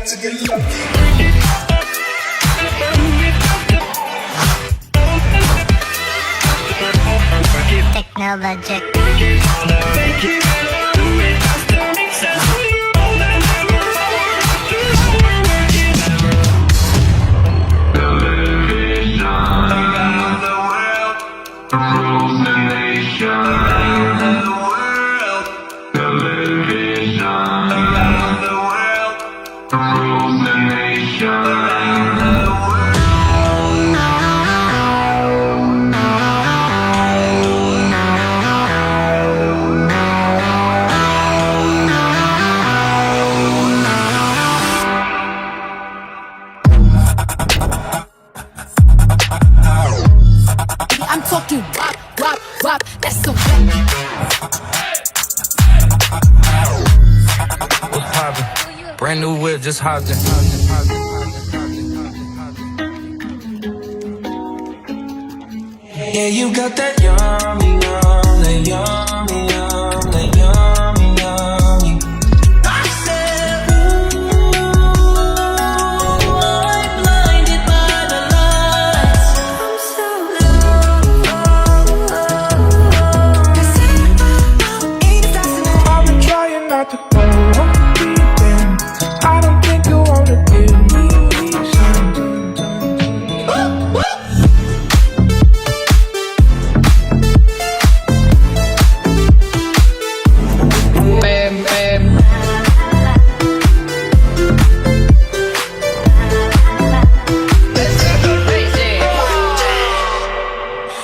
To get lucky. Technologic. I'm talking wop, wop, wop, that's so wop. What's poppin'? Brand new whip, just hopped in. Yeah, you got that yummy, yum, that yummy, yum, that yummy, yummy. I said, ooh, I'm blinded by the lights. I'm so low. I've been trying not to go deep in. I don't think you wanna give me something.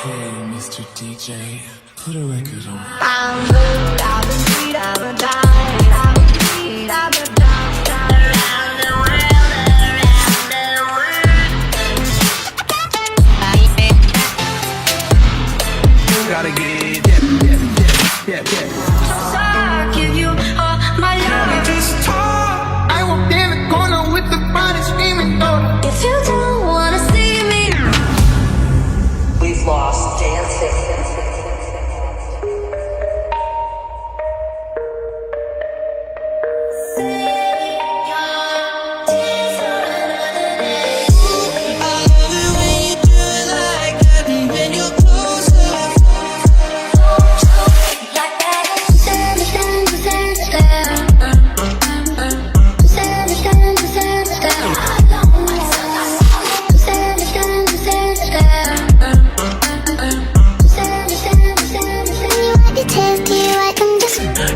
Hey, Mr. DJ, put a record on. I'm good, I'm a sweet, I'm a dime, I'm a sweet, I'm a dime, around the world, around the world. Gotta get it, So I give you all my love. Just talk. I walked in the corner with the body screaming, oh. If you don't wanna see me, We've lost dancing.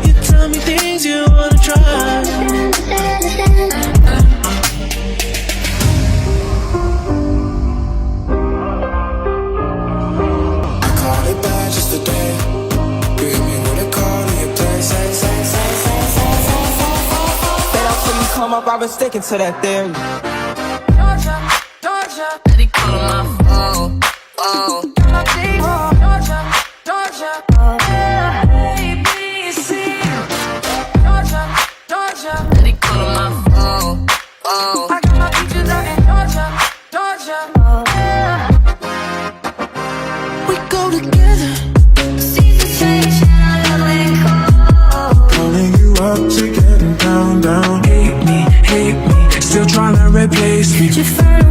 You tell me things you wanna try. I caught it bad just today. You hit me with a call to your place. Bet I'll see you come up, I've been sticking to that theory. Georgia, Georgia, They call my phone. Oh. Georgia, Georgia, ABC. Georgia, Georgia, They call my phone. Oh. I got my peaches out in Georgia, Georgia. We go together. seasons change and I love when cold. Calling you up to get it down, down. Hate me, still tryna replace me. You firm